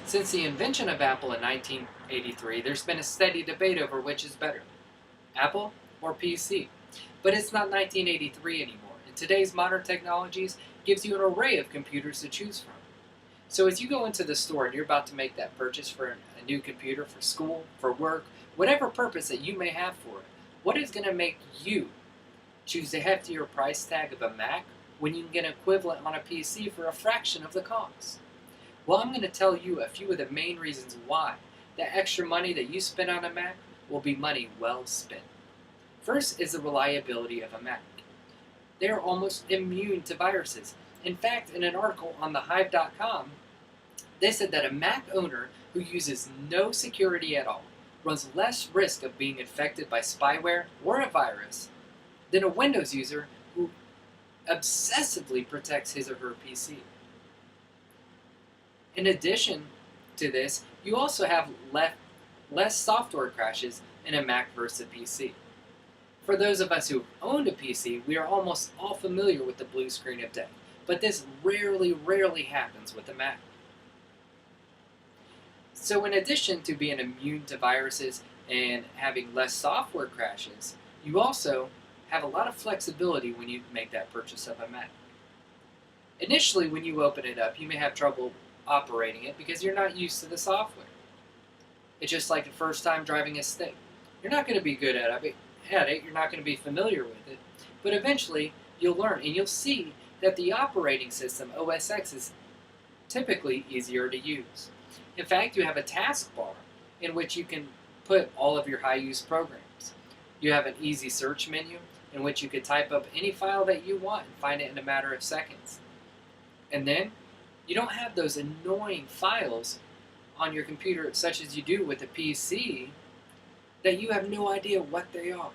Since the invention of Apple in 1983, there's been a steady debate over which is better, Apple or PC. But it's not 1983 anymore, and today's modern technologies gives you an array of computers to choose from. So as you go into the store and you're about to make that purchase for a new computer for school, for work, whatever purpose that you may have for it, what is going to make you choose the heftier price tag of a Mac when you can get an equivalent on a PC for a fraction of the cost? Well, I'm going to tell you a few of the main reasons why that extra money that you spend on a Mac will be money well spent. First is the reliability of a Mac. They are almost immune to viruses. In fact, in an article on thehive.com, they said that a Mac owner who uses no security at all runs less risk of being infected by spyware or a virus than a Windows user who obsessively protects his or her PC. In addition to this, you also have less software crashes in a Mac versus a PC. For those of us who owned a PC, we are almost all familiar with the blue screen of death, but this rarely happens with a Mac. So in addition to being immune to viruses and having less software crashes, you also have a lot of flexibility when you make that purchase of a Mac. Initially, when you open it up, you may have trouble operating it because you're not used to the software. It's just like the first time driving a stick. You're not going to be good at it, you're not going to be familiar with it, but eventually you'll learn and you'll see that the operating system, OS X, is typically easier to use. In fact, you have a taskbar in which you can put all of your high-use programs. You have an easy search menu in which you could type up any file that you want and find it in a matter of seconds. And then, you don't have those annoying files on your computer such as you do with a PC that you have no idea what they are.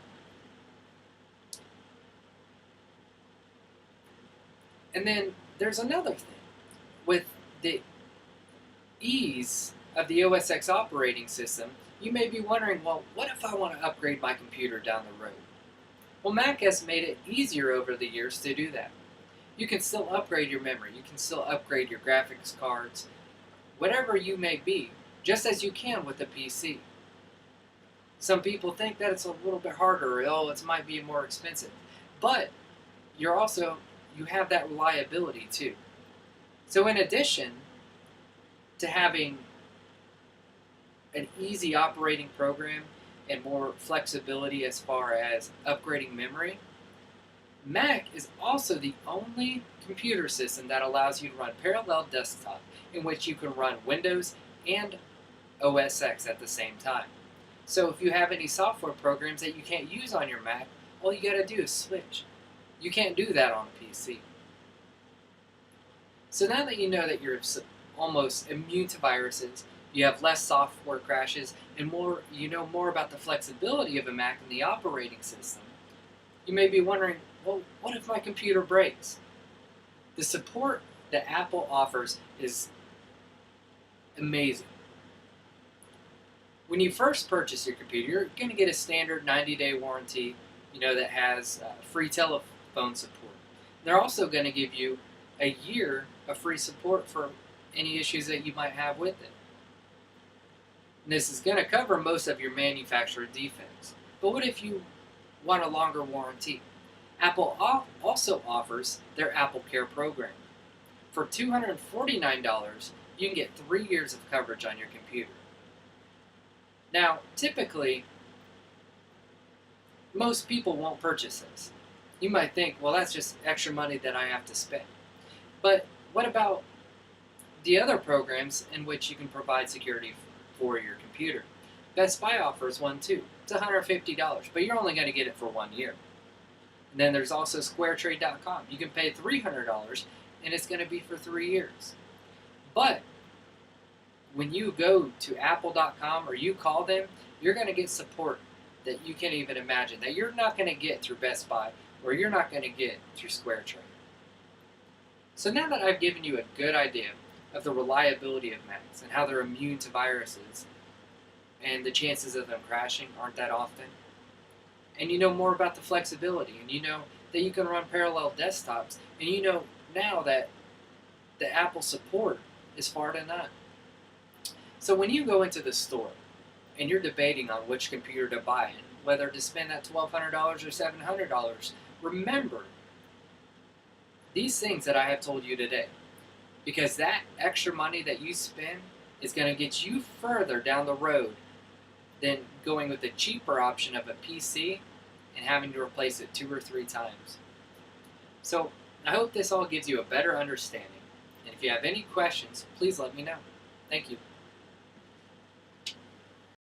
And then there's another thing. With the ease of the OS X operating system, you may be wondering, well, what if I want to upgrade my computer down the road? Well, Mac has made it easier over the years to do that. You can still upgrade your memory, you can still upgrade your graphics cards, whatever you may be, just as you can with a PC. Some people think that it's a little bit harder, or it might be more expensive. But you have that reliability too. So in addition to having an easy operating program and more flexibility as far as upgrading memory, Mac is also the only computer system that allows you to run parallel desktop in which you can run Windows and OS X at the same time. So if you have any software programs that you can't use on your Mac, all you got to do is switch. You can't do that on a PC. So now that you know that you're almost immune to viruses, you have less software crashes, and you know more about the flexibility of a Mac and the operating system, you may be wondering, well, what if my computer breaks? The support that Apple offers is amazing. When you first purchase your computer, you're going to get a standard 90-day warranty, that has free telephone support. They're also going to give you a year of free support for any issues that you might have with it. And this is going to cover most of your manufacturer defects. But what if you want a longer warranty? Apple also offers their Apple Care program. For $249, you can get 3 years of coverage on your computer. Now, typically, most people won't purchase this. You might think, well, that's just extra money that I have to spend. But what about the other programs in which you can provide security for your computer? Best Buy offers one too. It's $150, but you're only going to get it for 1 year. And then there's also SquareTrade.com. You can pay $300, and it's going to be for 3 years. But when you go to Apple.com or you call them, you're going to get support that you can't even imagine, that you're not going to get through Best Buy or you're not going to get through SquareTrade. So now that I've given you a good idea of the reliability of Macs and how they're immune to viruses and the chances of them crashing aren't that often, and you know more about the flexibility, and you know that you can run parallel desktops, and you know now that the Apple support is far to none, So when you go into the store and you're debating on which computer to buy and whether to spend that $1,200 or $700, remember these things that I have told you today. Because that extra money that you spend is going to get you further down the road than going with the cheaper option of a PC and having to replace it 2 or 3 times. So I hope this all gives you a better understanding. And if you have any questions, please let me know. Thank you.